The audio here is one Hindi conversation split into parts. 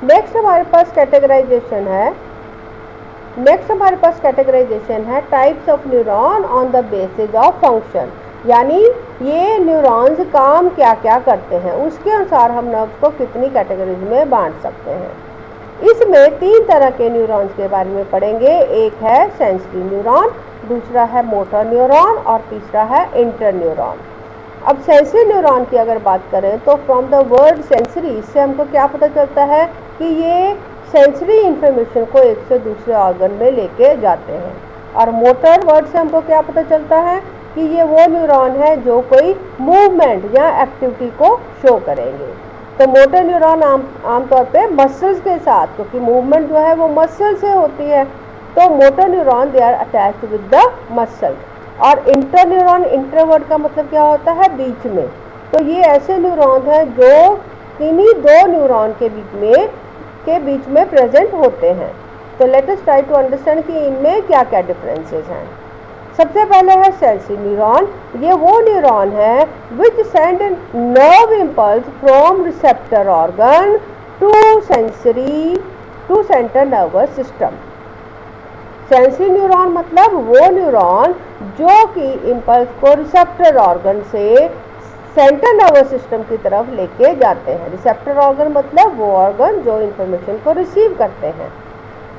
नेक्स्ट हमारे पास कैटेगराइजेशन है types of neuron on the basis of function, यानी ये न्यूरॉन्स काम क्या क्या करते हैं उसके अनुसार हम नर्व्स को कितनी कैटेगरीज में बांट सकते हैं। इसमें 3 तरह के न्यूरॉन्स के बारे में पढ़ेंगे। एक है सेंसरी न्यूरॉन, दूसरा है मोटर न्यूरॉन और तीसरा है इंटर न्यूरॉन। अब सेंसरी न्यूरॉन की अगर बात करें तो फ्रॉम द वर्ड सेंसरी, इससे हमको क्या पता चलता है कि ये सेंसरी इंफॉर्मेशन को एक से दूसरे ऑर्गन में लेके जाते हैं। और मोटर वर्ड से हमको क्या पता चलता है कि ये वो न्यूरॉन है जो कोई मूवमेंट या एक्टिविटी को शो करेंगे। तो मोटर न्यूरॉन आमतौर पे मसल्स के साथ, क्योंकि मूवमेंट जो है वो मसल से होती है, तो motor neuron they are attached with the muscle. और इंटर न्यूरॉन, इंटर वर्ड का मतलब क्या होता है, बीच में। तो ये ऐसे न्यूरॉन हैं जो किन्हीं 2 न्यूरॉन के बीच में प्रेजेंट होते हैं। तो let us try to understand कि इनमें क्या क्या डिफरेंसेस हैं। सबसे पहले है सेंसरी न्यूरॉन। ये वो न्यूरॉन है which send nerve impulse from receptor organ to centre nervous system. Sensory neuron मतलब वो न्यूरॉन जो कि इम्पल्स को रिसेप्टर ऑर्गन से सेंटर नर्वस सिस्टम की तरफ लेके जाते हैं। रिसेप्टर ऑर्गन मतलब वो ऑर्गन जो इंफॉर्मेशन को रिसीव करते हैं,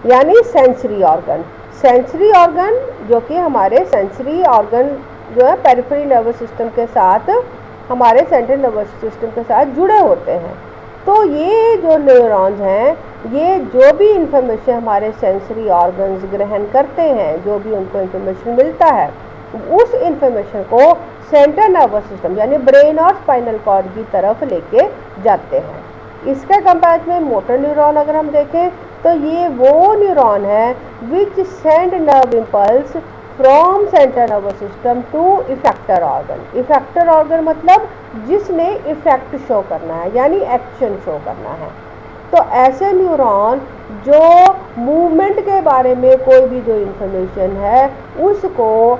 यानी सेंसरी ऑर्गन। सेंसरी ऑर्गन जो कि हमारे सेंसरी ऑर्गन जो है पेरिफेरल नर्वस सिस्टम के साथ, हमारे सेंट्रल नर्वस सिस्टम के साथ जुड़े होते हैं। तो ये जो न्यूरॉन्स हैं, ये जो भी इंफॉर्मेशन हमारे सेंसरी ऑर्गन्स ग्रहण करते हैं, जो भी उनको इंफॉर्मेशन मिलता है, उस इंफॉर्मेशन को सेंट्रल नर्वस सिस्टम यानी ब्रेन और स्पाइनल कॉर्ड की तरफ लेके जाते हैं। इसके कंपेरिजन में मोटर न्यूरॉन अगर हम देखें तो ये वो न्यूरॉन है which send nerve impulse from central nervous system to effector organ. Effector organ मतलब जिसने इफेक्ट शो करना है, यानी एक्शन शो करना है। तो ऐसे न्यूरॉन जो मूवमेंट के बारे में कोई भी जो इंफॉर्मेशन है उसको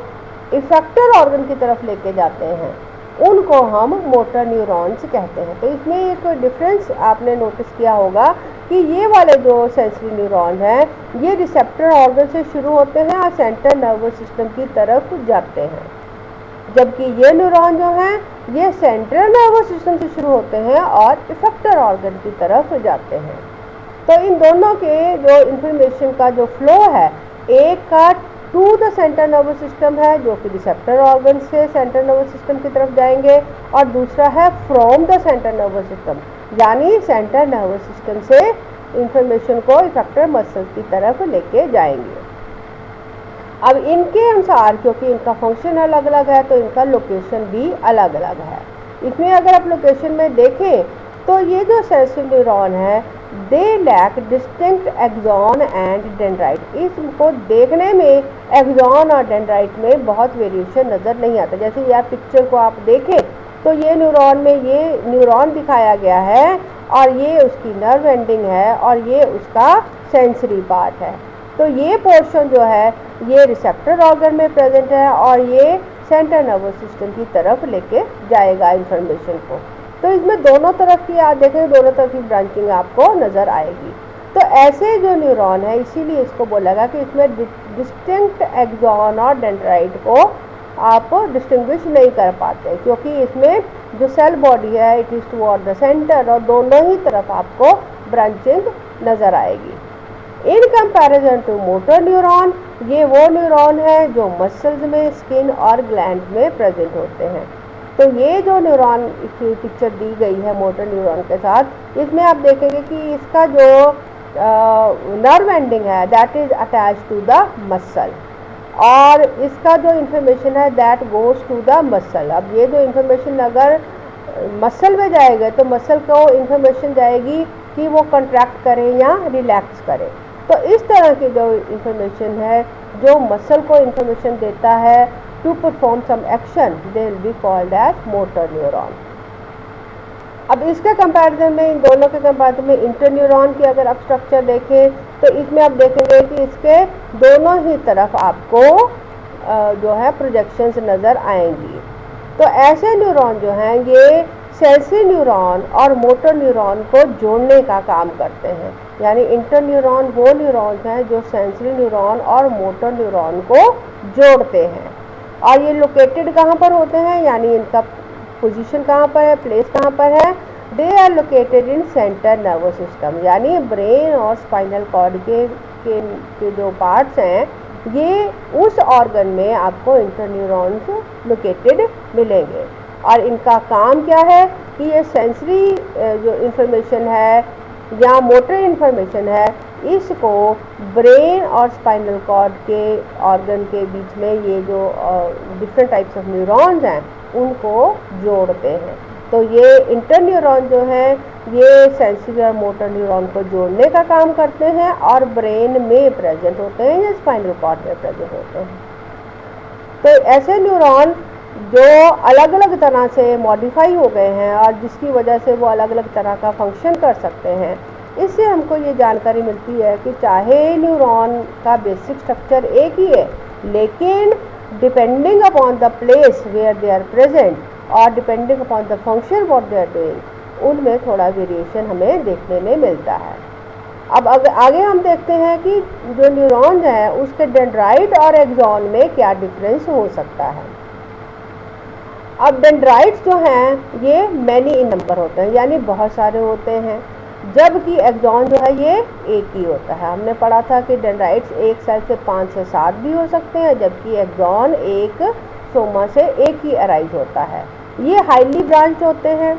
इफेक्टर ऑर्गन की तरफ लेके जाते हैं, उनको हम मोटर न्यूरॉन्स कहते हैं। तो इसमें एक डिफरेंस आपने नोटिस किया होगा कि ये वाले जो सेंसरी न्यूरॉन हैं ये रिसेप्टर ऑर्गन से शुरू होते हैं और सेंट्रल नर्वस सिस्टम की तरफ जाते हैं, जबकि ये न्यूरॉन जो हैं ये सेंट्रल नर्वस सिस्टम से शुरू होते हैं और इफेक्टर ऑर्गन की तरफ जाते हैं। तो इन दोनों के जो इंफॉर्मेशन का जो फ्लो है, एक का to the central nervous system है जो कि रिसेप्टर ऑर्गन से सेंट्रल नर्वस सिस्टम की तरफ जाएंगे, और दूसरा है from the central nervous system, यानी सेंट्रल नर्वस सिस्टम से इंफॉर्मेशन को इफेक्टर मसल की तरफ लेके जाएंगे। अब इनके अनुसार, क्योंकि इनका फंक्शन अलग अलग है, तो इनका लोकेशन भी अलग अलग है। इसमें अगर आप लोकेशन में देखें तो ये जो सेंसरी न्यूरॉन है they lack distinct axon and dendrite. इसको देखने में एक्सॉन और डेंड्राइट में बहुत वेरिएशन नज़र नहीं आता। जैसे यह पिक्चर को आप देखें तो ये न्यूरॉन में ये न्यूरॉन दिखाया गया है और ये उसकी नर्व एंडिंग है और ये उसका सेंसरी पार्ट है। तो ये पोर्शन जो है ये रिसेप्टर ऑर्गन में प्रेजेंट है और ये सेंट्रल नर्वस सिस्टम की तरफ लेके जाएगा इंफॉर्मेशन को। तो इसमें दोनों तरफ की आप देखें, दोनों तरफ की ब्रांचिंग आपको नज़र आएगी। तो ऐसे जो न्यूरॉन है, इसीलिए इसको बोला गया कि इसमें डिस्टिंक्ट एक्सॉन और डेंड्राइट को आप डिस्टिंग्विश नहीं कर पाते, क्योंकि इसमें जो सेल बॉडी है it is toward the centre और दोनों ही तरफ आपको ब्रांचिंग नज़र आएगी। In comparison to motor neuron, ये वो न्यूरॉन है जो मसल्स में, स्किन और ग्लैंड में प्रेजेंट होते हैं। तो ये जो न्यूरॉन की पिक्चर दी गई है मोटर न्यूरॉन के साथ, इसमें आप देखेंगे कि इसका जो नर्व एंडिंग है that is attach to the muscle और इसका जो इंफॉर्मेशन है that goes to the muscle. अब ये जो इंफॉर्मेशन अगर मसल में जाएगा तो मसल को इंफॉर्मेशन जाएगी कि वो कंट्रैक्ट करे या रिलैक्स करे। तो इस तरह की जो इंफॉर्मेशन है जो मसल को इंफॉर्मेशन देता है to perform some action, they will be called as motor neuron. अब इसके कंपैरिजन में, इन दोनों के कंपैरिजन में इंटर न्यूरॉन की अगर आप स्ट्रक्चर देखें तो इसमें आप देखेंगे कि इसके दोनों ही तरफ आपको जो है प्रोजेक्शंस नज़र आएंगी। तो ऐसे न्यूरॉन जो हैं ये सेंसरी न्यूरॉन और मोटर न्यूरॉन को जोड़ने का काम करते हैं। यानी इंटरन्यूरॉन वो न्यूरॉन्स हैं जो सेंसरी न्यूरॉन और मोटर न्यूरॉन को जोड़ते हैं। और ये लोकेटेड कहाँ पर होते हैं, यानी इनका पोजीशन कहाँ पर है, प्लेस कहाँ पर है? They are located in centre nervous system, यानी ब्रेन और स्पाइनल कॉर्ड के जो पार्ट्स हैं, ये उस ऑर्गन में आपको इंटरन्यूरॉन्स लोकेटेड मिलेंगे। और इनका काम क्या है कि ये सेंसरी जो इंफॉर्मेशन है या मोटर इंफॉर्मेशन है, इसको ब्रेन और स्पाइनल कॉर्ड के ऑर्गन के बीच में ये जो डिफरेंट टाइप्स ऑफ न्यूरॉन्स हैं उनको जोड़ते हैं। तो ये इंटरन्यूरॉन जो है ये सेंसरी और मोटर न्यूरॉन को जोड़ने का काम करते हैं और ब्रेन में प्रेजेंट होते हैं या स्पाइनल कॉर्ड में प्रेजेंट होते हैं। तो ऐसे न्यूरॉन जो अलग अलग तरह से मॉडिफाई हो गए हैं और जिसकी वजह से वो अलग अलग तरह का फंक्शन कर सकते हैं, इससे हमको ये जानकारी मिलती है कि चाहे न्यूरॉन का बेसिक स्ट्रक्चर एक ही है, लेकिन depending upon the place where they are present और depending upon the function what they are doing, उनमें थोड़ा वेरिएशन हमें देखने में मिलता है। अब आगे हम देखते हैं कि जो न्यूरॉन्स हैं उसके डेंड्राइट और एक्सॉन में क्या डिफरेंस हो सकता है। अब डेंड्राइट्स जो हैं ये मैनी इन नंबर होते हैं, यानी बहुत सारे होते हैं, जबकि एक्सॉन जो है ये एक ही होता है। हमने पढ़ा था कि डेंड्राइट्स एक सेल से 5 से 7 भी हो सकते हैं, जबकि एक्सॉन एक सोमा से एक ही अराइज होता है। ये हाईली ब्रांच होते हैं,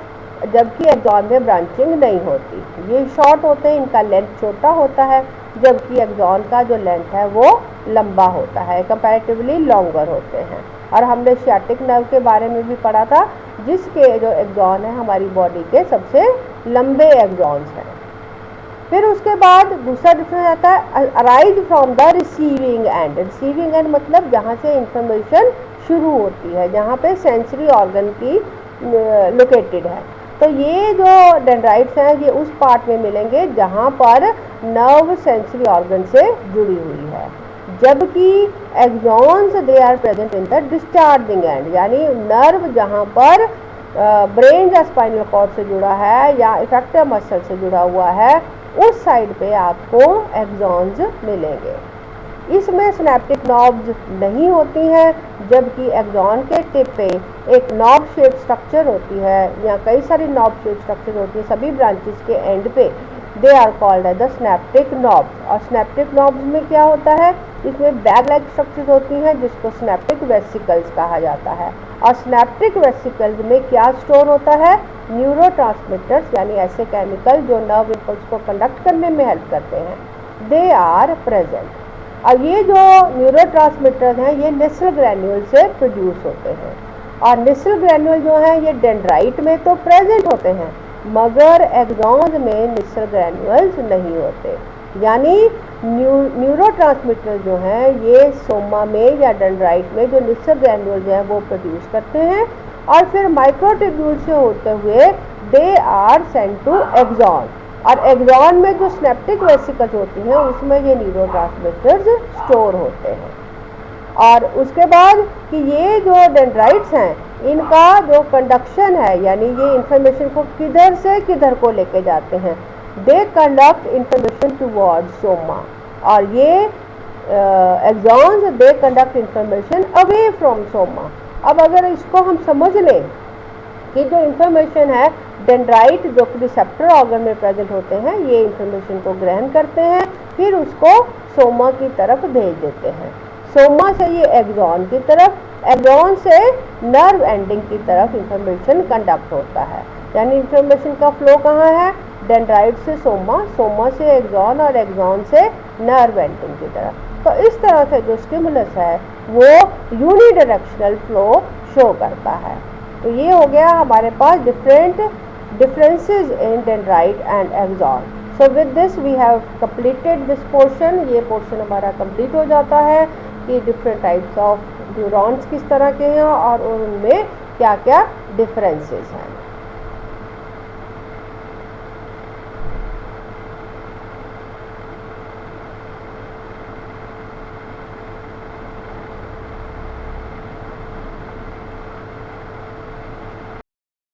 जबकि एक्सॉन में ब्रांचिंग नहीं होती। ये शॉर्ट होते हैं, इनका लेंथ छोटा होता है, जबकि एक्सॉन का जो लेंथ है वो लंबा होता है, कंपैरेटिवली लॉन्गर होते हैं। और हमने सियाटिक नर्व के बारे में भी पढ़ा था, जिसके जो एक्सॉन है हमारी बॉडी के सबसे लंबे एक्सॉन्स हैं। फिर उसके बाद दूसरा डिफरेंस आता है arise from the receiving end. Receiving end मतलब जहाँ से इंफॉर्मेशन शुरू होती है, जहाँ पे सेंसरी ऑर्गन की लोकेटेड है। तो ये जो डेंड्राइट्स हैं ये उस पार्ट में मिलेंगे जहाँ पर नर्व सेंसरी ऑर्गन से जुड़ी हुई है, जबकि axons they are present in the discharging end, यानी नर्व जहाँ पर ब्रेन या स्पाइनल कॉर्ड से जुड़ा है या इफेक्टर मसल से जुड़ा हुआ है, उस साइड पे आपको एक्सॉन्स मिलेंगे। इसमें सिनेप्टिक नॉब्स नहीं होती हैं, जबकि एक्सॉन के टिप पे एक नॉब शेप स्ट्रक्चर होती है या कई सारी नॉब शेप स्ट्रक्चर होती है सभी ब्रांचेस के एंड पे। They are called as the synaptic knobs. और सिनेप्टिक नॉब्स में क्या होता है, इसमें बैग लाइक स्ट्रक्चर होती हैं जिसको सिनेप्टिक वेसिकल्स कहा जाता है। और सिनेप्टिक वेसिकल्स में क्या स्टोर होता है, न्यूरोट्रांसमीटर्स, यानी ऐसे केमिकल जो नर्व इम्पल्स को कंडक्ट करने में हेल्प करते हैं, दे आर प्रेजेंट। अब ये जो न्यूरोट्रांसमीटर्स हैं ये नेसल ग्रैन्यूल से प्रोड्यूस होते हैं। और नेसल ग्रैन्यूल जो हैं ये डेंड्राइट में तो प्रेजेंट होते हैं, मगर एक्सॉन्स में नेसल ग्रैन्यूल्स नहीं होते। यानी न्यूरोट्रांसमीटर जो हैं ये सोमा में या डेंड्राइट में जो नेसल ग्रैन्यूल्स हैं वो प्रोड्यूस करते हैं, और फिर माइक्रोट्यूब्यूल से होते हुए they are sent to axon. और एक्सॉन में जो सिनेप्टिक वेसिकल्स होती हैं उसमें ये न्यूरोट्रांसमीटर्स स्टोर होते हैं। और उसके बाद कि ये जो डेंड्राइट्स हैं इनका जो कंडक्शन है, यानी ये इंफॉर्मेशन को किधर से किधर को लेके जाते हैं, they conduct information towards soma. और ये axons they conduct information away from soma. अब अगर इसको हम समझ लें कि जो इंफॉर्मेशन है डेंड्राइट जो कि रिसेप्टर ऑर्गन में प्रेजेंट होते हैं ये इंफॉर्मेशन को ग्रहण करते हैं, फिर उसको सोमा की तरफ भेज देते हैं, सोमा से ये एक्सॉन की तरफ, एक्सॉन से नर्व एंडिंग की तरफ इंफॉर्मेशन कंडक्ट होता है। यानी इंफॉर्मेशन का फ्लो कहाँ है, डेंड्राइट से सोमा, सोमा से एक्सॉन और एक्सॉन से नर्व एंडिंग की तरफ। तो इस तरह से जो स्टिमुलस है वो यूनिडायरेक्शनल फ्लो शो करता है। तो ये हो गया हमारे पास differences in dendrite and axon. So with this we have completed this portion. ये portion हमारा complete हो जाता है कि different types of neurons किस तरह के हैं और उनमें क्या क्या differences हैं।